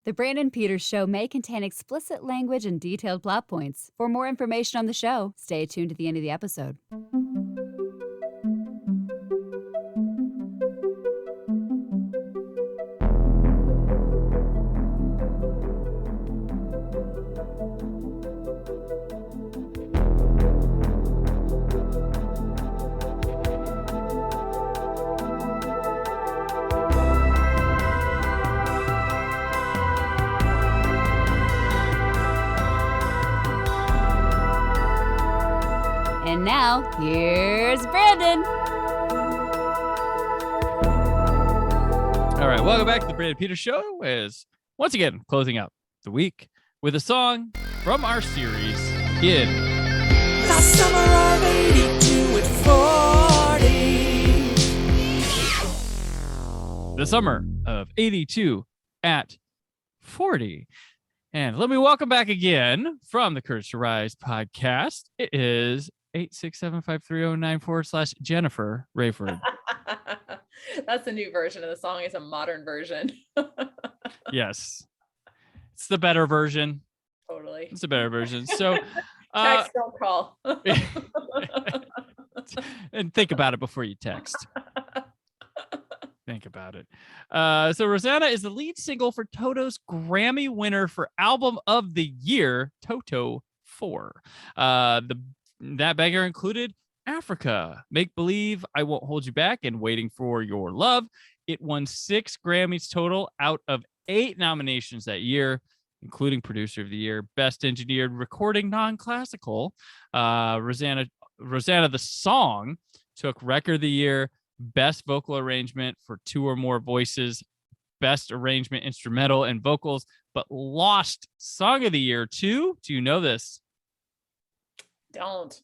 The Brandon Peters Show may contain explicit language and detailed plot points. For more information on the show, stay tuned to the end of the episode. And now, here's Brandon. All right, welcome back to the Brandon Peters Show. Is once again closing out the week with a song from our series in the summer of 82 at 40. The summer of 82 at 40. And let me welcome back again from the Courage to Rise podcast. It is 867-530-94/Jennifer Wreyford. That's the new version of the song. It's a modern version. Yes. It's the better version. Totally. It's a better version. So text, don't call. And think about it before you text. Think about it. So Rosanna is the lead single for Toto's Grammy winner for Album of the Year, Toto 4. That banger included Africa, Make Believe, I Won't Hold You Back, and Waiting for Your Love. It won 6 Grammys total out of 8 nominations that year, including Producer of the Year, Best Engineered Recording Non-Classical. Rosanna the song took Record of the Year, Best Vocal Arrangement for 2 or more voices, Best Arrangement Instrumental and Vocals, but lost Song of the Year to, do you know this? Don't.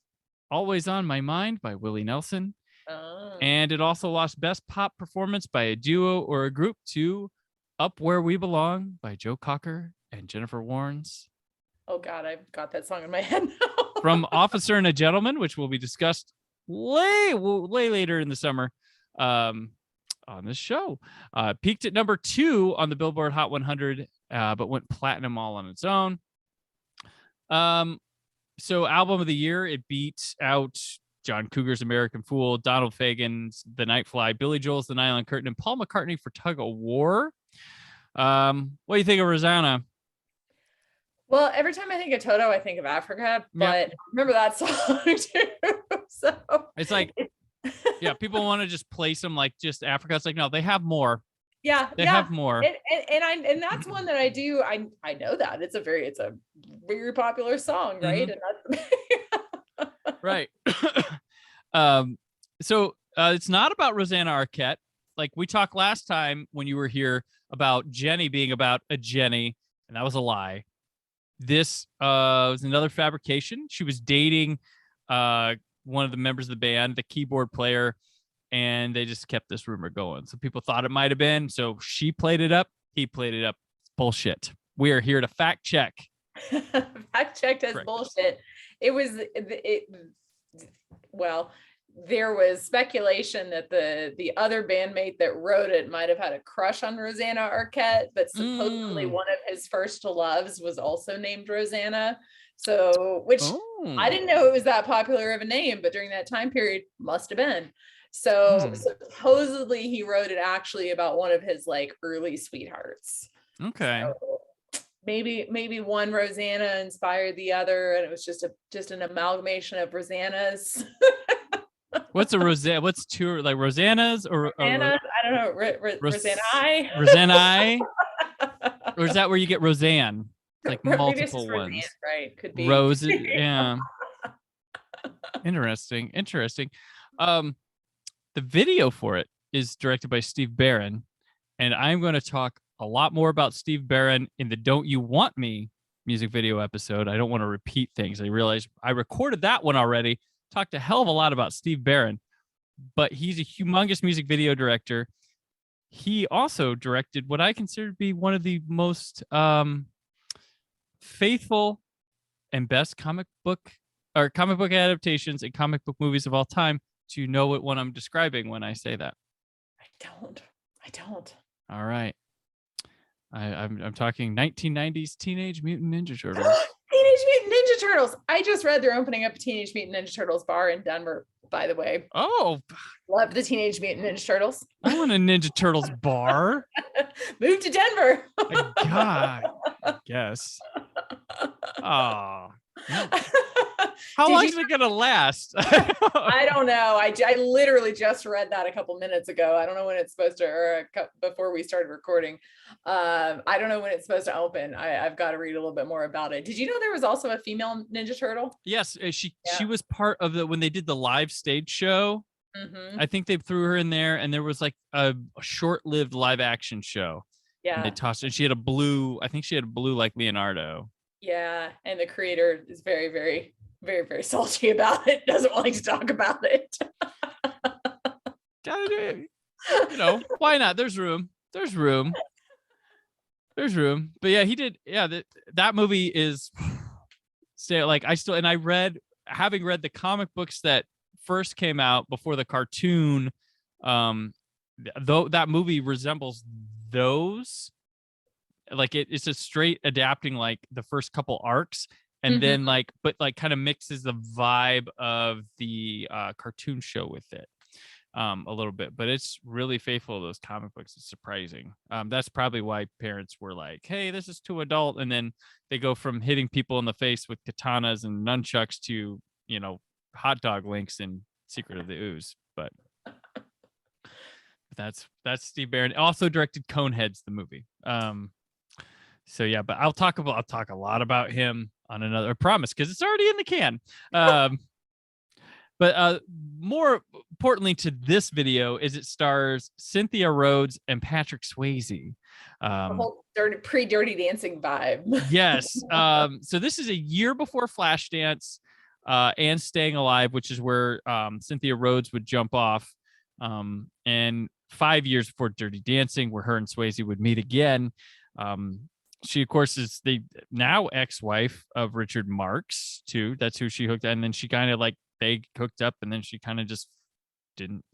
Always on My Mind by Willie Nelson. Oh. And it also lost Best Pop Performance by a duo or a group to Up Where We Belong by Joe Cocker and Jennifer Warnes. Oh, God, I've got that song in my head now. From Officer and a Gentleman, which will be discussed way later in the summer on this show. Peaked at number 2 on the Billboard Hot 100, but went platinum all on its own. So Album of the Year, it beat out John Cougar's American Fool, Donald Fagen's The Night Fly, Billy Joel's The Nylon Curtain, and Paul McCartney for Tug of War. What do you think of Rosanna? Well, every time I think of Toto, I think of Africa, but I remember that song too. So it's like, yeah, people want to just place them like just Africa. It's like, no, they have more. Yeah, they have more. And that's one that I do. I know that it's a very popular song, right? Mm-hmm. And that's right. So it's not about Rosanna Arquette. Like we talked last time when you were here about Jenny being about a Jenny, and that was a lie. This was another fabrication. She was dating one of the members of the band, the keyboard player, and they just kept this rumor going. So people thought it might have been. So she played it up. He played it up. It's bullshit. We are here to fact check. Fact checked as bullshit. Well, there was speculation that the other bandmate that wrote it might have had a crush on Rosanna Arquette, but supposedly one of his first loves was also named Rosanna. So, which I didn't know it was that popular of a name, but during that time period must have been. So supposedly he wrote it actually about one of his like early sweethearts. Okay. So maybe one Rosanna inspired the other, and it was just an amalgamation of Rosannas. What's a Rosanna? What's two like Rosannas or Rosanna? I don't know. Rosanna. Rosanna. Or is that where you get Roseanne? Like multiple ones, Roseanne, right? Could be Rose. Yeah. Interesting. The video for it is directed by Steve Barron, and I'm going to talk a lot more about Steve Barron in the Don't You Want Me music video episode. I don't want to repeat things. I realized I recorded that one already, talked a hell of a lot about Steve Barron, but he's a humongous music video director. He also directed what I consider to be one of the most faithful and best comic book adaptations and comic book movies of all time. Do you know what one I'm describing when I say that? I don't. All right. I'm talking 1990s Teenage Mutant Ninja Turtles. Teenage Mutant Ninja Turtles. I just read they're opening up a Teenage Mutant Ninja Turtles bar in Denver, by the way. Oh, Love the Teenage Mutant Ninja Turtles. I want a Ninja Turtles bar. Move to Denver. God, I guess. Oh. How long is it gonna last? I don't know. I literally just read that a couple minutes ago. I don't know when it's supposed to, or before we started recording. I don't know when it's supposed to open. I've got to read a little bit more about it. Did you know there was also a female Ninja Turtle? Yes, she was part of when they did the live stage show. Mm-hmm. I think they threw her in there, and there was like a short-lived live action show. Yeah, and they tossed, and she had a blue. I think she had a blue like Leonardo. Yeah, and the creator is very, very, very, very salty about it. Doesn't like to talk about it. Gotta do it. Why not? There's room. But yeah, he did. Yeah, that movie is. Like I read, having read the comic books that first came out before the cartoon. Though that movie resembles those. Like it's a straight adapting like the first couple arcs, and then but kind of mixes the vibe of the cartoon show with it a little bit, but it's really faithful to those comic books. It's surprising. That's probably why parents were like, hey, this is too adult, and then they go from hitting people in the face with katanas and nunchucks to hot dog links in Secret of the Ooze. But that's Steve Barron. Also directed Coneheads, the movie. So yeah, but I'll talk a lot about him on another, I promise, because it's already in the can. But more importantly to this video is it stars Cynthia Rhodes and Patrick Swayze. The whole pre-Dirty Dancing vibe. Yes. So this is a year before Flashdance and Staying Alive, which is where Cynthia Rhodes would jump off, and 5 years before Dirty Dancing, where her and Swayze would meet again. She, of course, is the now ex-wife of Richard Marx, too. That's who she hooked up. And then she kind of they hooked up, and then she kind of just didn't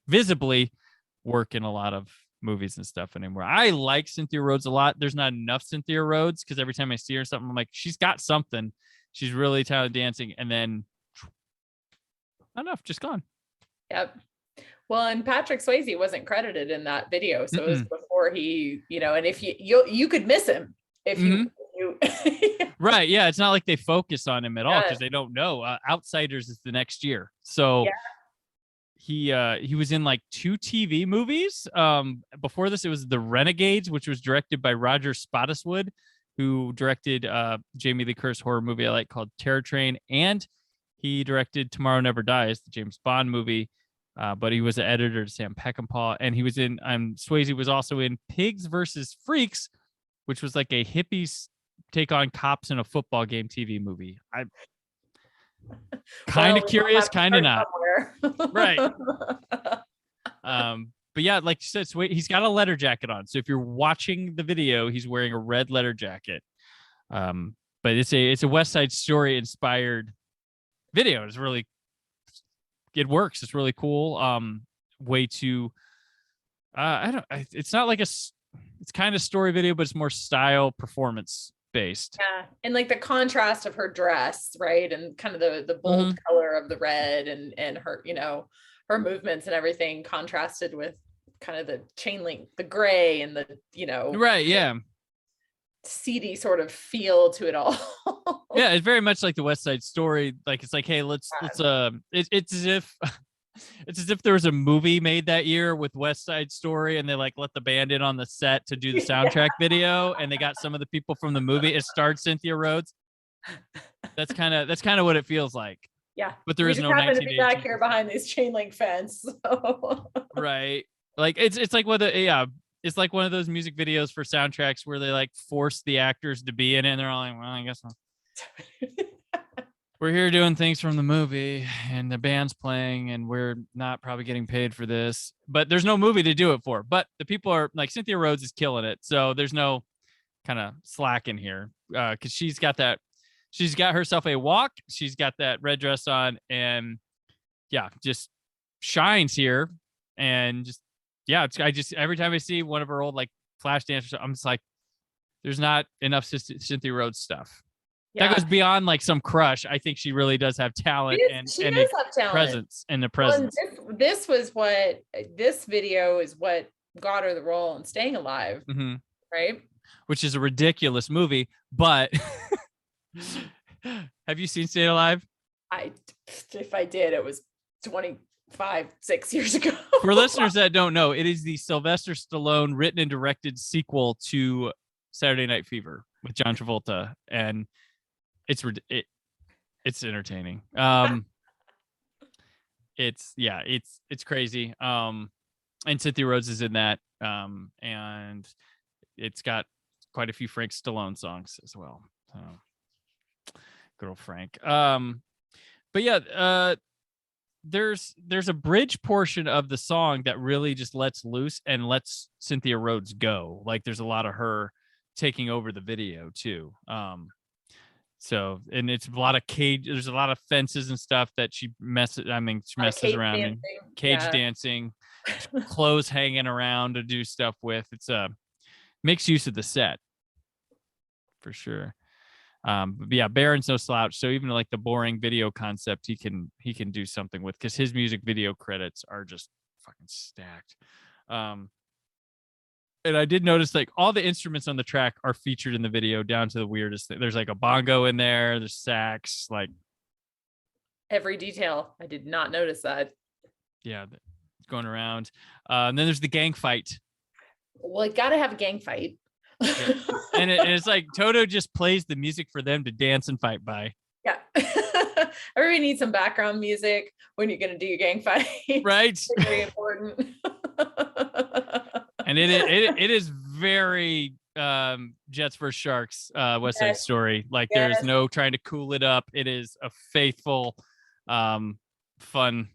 visibly work in a lot of movies and stuff anymore. I like Cynthia Rhodes a lot. There's not enough Cynthia Rhodes because every time I see her something, I'm like, she's got something. She's really talented dancing. And then not enough, just gone. Yep. Well, and Patrick Swayze wasn't credited in that video, so it was before he, and if you could miss him if you right, yeah, it's not like they focus on him at all because they don't know. Outsiders is the next year, so he was in like 2 TV movies. Before this, it was The Renegades, which was directed by Roger Spottiswoode, who directed Jamie Lee Curtis horror movie I like called Terror Train, and he directed Tomorrow Never Dies, the James Bond movie. But he was an editor to Sam Peckinpah, and he was in. Swayze was also in Pigs versus Freaks, which was like a hippies take on cops in a football game TV movie. I'm kind of curious, kind of not. Right. But yeah, like you said, he's got a leather jacket on. So if you're watching the video, he's wearing a red leather jacket. But it's a West Side Story inspired video. It works. It's really cool. Way to, it's not like it's kind of story video, but it's more style performance based. Yeah. And like the contrast of her dress, right. And kind of the bold color of the red and her, her movements and everything contrasted with kind of the chain link, the gray and the, right. Yeah. seedy sort of feel to it all. Yeah, it's very much like the West Side Story. Like it's like, hey, let's it's as if it's as if there was a movie made that year with West Side Story, and they let the band in on the set to do the soundtrack video, and they got some of the people from the movie. It starred Cynthia Rhodes. That's kind of what it feels like. Yeah, but there is no 1980s. To be back here behind this chain link fence. So. Right, like it's like it's like one of those music videos for soundtracks where they force the actors to be in it, and they're all like, well, I guess not. We're here doing things from the movie, and the band's playing, and we're not probably getting paid for this, but there's no movie to do it for. But the people are like, Cynthia Rhodes is killing it, so there's no kind of slack in here because she's got herself a walk, she's got that red dress on, and just shines here, and just every time I see one of her old flash dance. I'm just like, there's not enough Cynthia Rhodes stuff. Yeah. That goes beyond like some crush. I think she really does have talent She and does have talent. presence and the Well, presence. and this video is what got her the role in Staying Alive, right? Which is a ridiculous movie, but have you seen Staying Alive? If I did, it was 6 years ago. For listeners that don't know, it is the Sylvester Stallone written and directed sequel to Saturday Night Fever with John Travolta, and it's entertaining. It's crazy. And Cynthia Rhodes is in that, and it's got quite a few Frank Stallone songs as well. So, good old Frank. But yeah, there's a bridge portion of the song that really just lets loose and lets Cynthia Rhodes go. Like there's a lot of her taking over the video too. So, and it's a lot of cage. There's a lot of fences and stuff that she messes around in. Cage dancing, clothes hanging around to do stuff with. It's makes use of the set for sure. But yeah, Baron's no slouch. So even like the boring video concept, he can do something with, because his music video credits are just fucking stacked. And I did notice like all the instruments on the track are featured in the video down to the weirdest thing. There's like a bongo in there. There's sax, like every detail. I did not notice that. Yeah, going around. And then there's the gang fight. Well, you gotta have a gang fight. Yeah. And it's like Toto just plays the music for them to dance and fight by. Yeah. Everybody needs some background music when you're gonna do your gang fight. Right. It's very important. And it is very Jets vs. Sharks West Side Story. Like there's no trying to cool it up. It is a faithful, fun,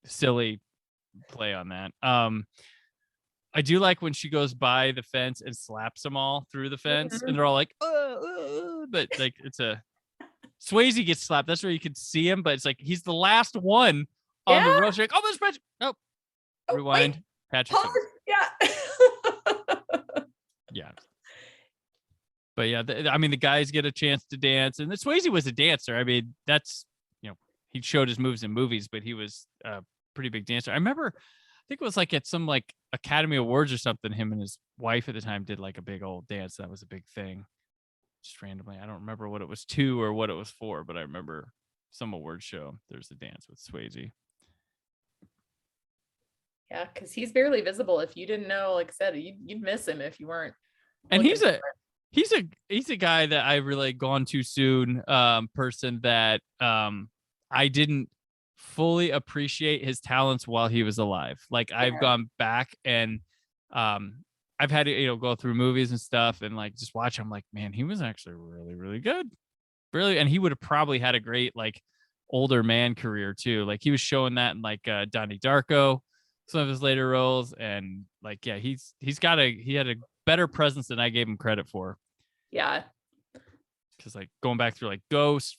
silly play on that. I do like when she goes by the fence and slaps them all through the fence, and they're all like, but like it's a Swayze gets slapped. That's where you can see him, but it's like he's the last one on the road. Like, oh, there's Patrick. Nope. Rewind. Wait. Patrick. Yeah. Yeah. But yeah, I mean, the guys get a chance to dance, and Swayze was a dancer. I mean, that's, he showed his moves in movies, but he was a pretty big dancer. I remember, I think it was like at some like Academy Awards or something, him and his wife at the time did like a big old dance. That was a big thing. Just randomly. I don't remember what it was to or what it was for, but I remember some award show. There's a dance with Swayze. Yeah, because he's barely visible. If you didn't know, like I said, you'd miss him if you weren't. And he's a guy that I really gone too soon person that I didn't fully appreciate his talents while he was alive. Like I've gone back and I've had to go through movies and stuff and like just watch him. Like, man, he was actually really, really good. Really, and he would have probably had a great like older man career too. Like he was showing that in like Donnie Darko, some of his later roles, and like he had a better presence than I gave him credit for. Yeah. Because like going back through like Ghost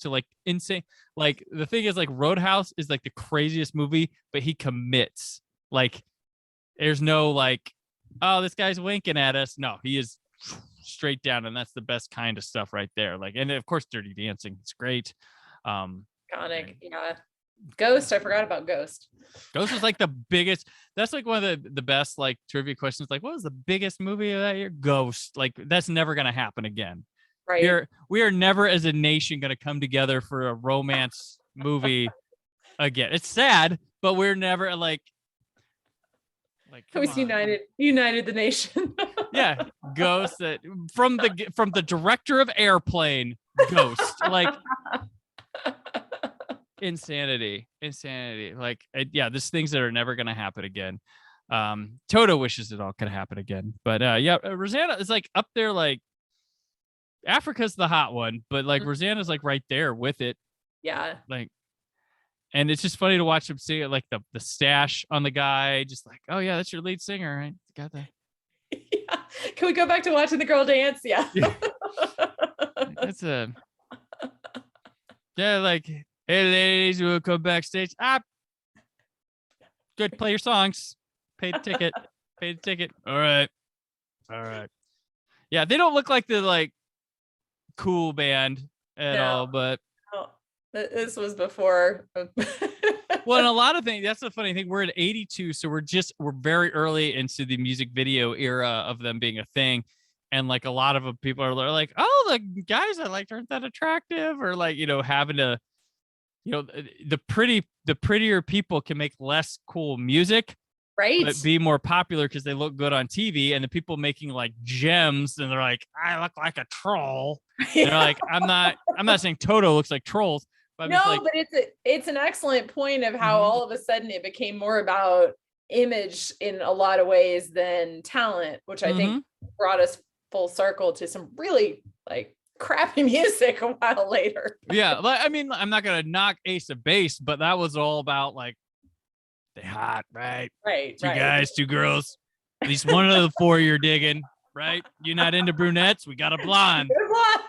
to like Insane. Like the thing is like Roadhouse is like the craziest movie, but he commits. Like there's no like, oh, this guy's winking at us. No, he is straight down, and that's the best kind of stuff right there. Like, and of course Dirty Dancing, it's great. Iconic. Yeah. Ghost, I forgot about Ghost. Ghost was like the biggest. That's like one of the best like trivia questions. Like, what was the biggest movie of that year? Ghost. Like, that's never gonna happen again. Right. We are never as a nation gonna come together for a romance movie again. It's sad, but we're never like it was united the nation. Yeah, Ghost. From the director of Airplane, Ghost. Like. Insanity. Like, yeah, there's things that are never going to happen again. Toto wishes it all could happen again. But yeah, Rosanna is like up there. Like Africa's the hot one, but like Rosanna's like right there with it. Yeah. Like, and it's just funny to watch him sing it, like the stash on the guy, just like, oh yeah, that's your lead singer, right? Got that. Yeah. Can we go back to watching the girl dance? Yeah. That's like, hey ladies, we'll come backstage. Good, play your songs. Pay the ticket. All right. All right. Yeah, they don't look like the like cool band at all, but this was before. well, and a lot of things. That's the funny thing. We're at 82, so we're very early into the music video era of them being a thing, and like a lot of people are like, "Oh, the guys I liked aren't that attractive," or like having to, the prettier people can make less cool music. Right. But be more popular because they look good on TV, and the people making like gems, and they're like, I look like a troll. Yeah. They're like, I'm not saying Toto looks like trolls, but but it's an excellent point of how all of a sudden it became more about image in a lot of ways than talent, which I think brought us full circle to some really like crappy music a while later. Yeah, but I mean, I'm not gonna knock Ace of Base, but that was all about like, they hot, right? Right. Two guys, two girls. At least one of the four you're digging, right? You're not into brunettes. We got a blonde.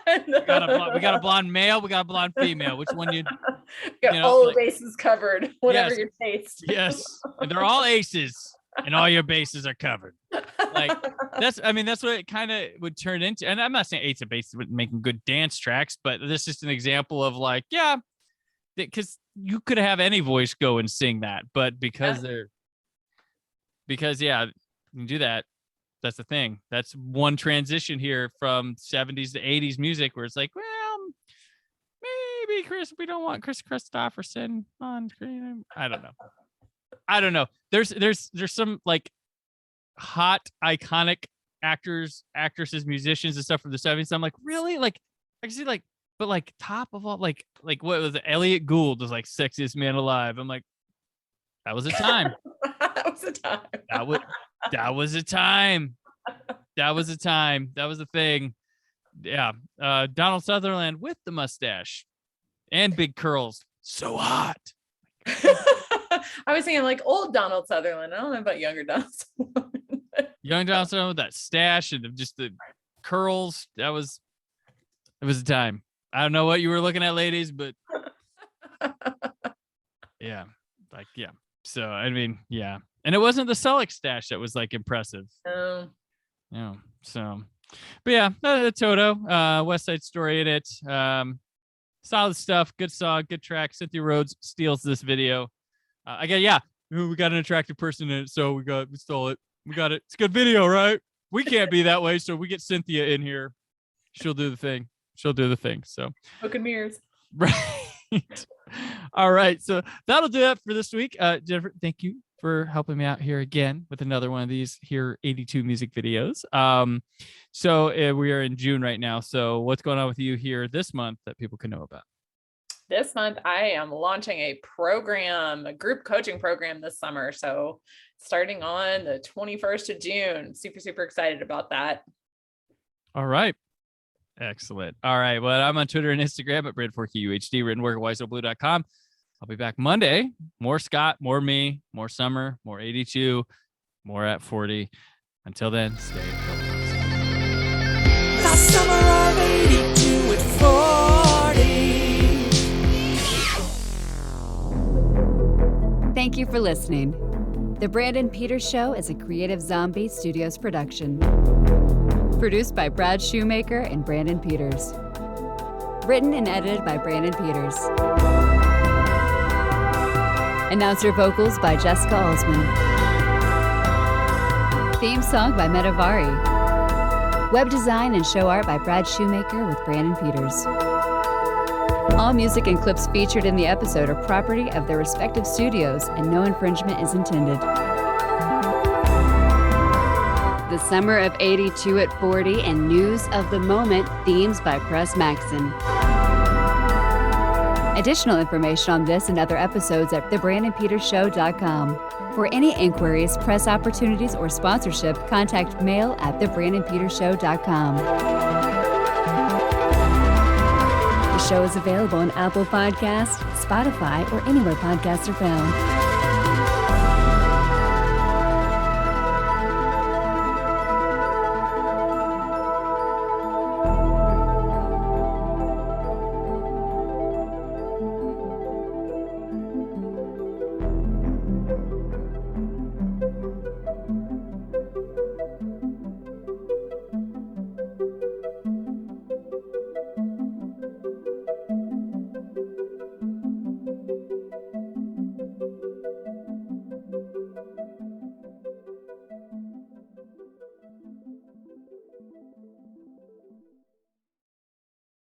We got a blonde male. We got a blonde female. Which one you got all the bases covered, whatever your taste. Yes, and they're all aces, and all your bases are covered. Like that's what it kind of would turn into. And I'm not saying Ace of Base with making good dance tracks, but this is just an example of like, yeah, because you could have any voice go and sing that, but because you can do that. That's the thing. That's one transition here from 70s to 80s music where it's like, well, maybe we don't want Chris Christopherson on screen. I don't know. There's some like hot iconic actors, actresses, musicians and stuff from the 70s. I'm like, really? Like I can see like, but like top of all, like what was it? Elliot Gould was like sexiest man alive. I'm like, that was a time. That was a time. That was a time. That was a time. That was a thing. Yeah. Donald Sutherland with the mustache and big curls. So hot. I was thinking like old Donald Sutherland. I don't know about younger Donald Sutherland. Young Donald Sutherland with that stash and just the curls. It was a time. I don't know what you were looking at, ladies, but yeah. Like, yeah. So, I mean, yeah. And it wasn't the Selleck stash that was like impressive. Yeah. So, but yeah, Toto, West Side Story in it. Solid stuff. Good song, good track. Cynthia Rhodes steals this video. Again, we got an attractive person in it, so we stole it. We got it. It's a good video, right? We can't be that way, so we get Cynthia in here. She'll do the thing. So, smoke and mirrors. Right. All right. So that'll do it for this week. Jennifer, thank you for helping me out here again with another one of these here 82 music videos. So we are in June right now. So what's going on with you here this month that people can know about? This month, I am launching a group coaching program this summer. So starting on the 21st of June, super, super excited about that. All right. Excellent. All right. Well, I'm on Twitter and Instagram at Brand4KUHD, written work at wiseoblue.com. I'll be back Monday. More Scott, more me, more summer, more 82, more at 40. Until then, stay focused. The summer of 82 at 40. Thank you for listening. The Brandon Peters Show is a Creative Zombie Studios production. Produced by Brad Shoemaker and Brandon Peters. Written and edited by Brandon Peters. Announcer vocals by Jessica Alsman. Theme song by Metavari. Web design and show art by Brad Shoemaker with Brandon Peters. All music and clips featured in the episode are property of their respective studios, and no infringement is intended. The Summer of 82 at 40 and News of the Moment themes by Pres Maxson. Additional information on this and other episodes at thebrandonpetershow.com. For any inquiries, press opportunities, or sponsorship, contact mail at thebrandonpetershow.com. The show is available on Apple Podcasts, Spotify, or anywhere podcasts are found.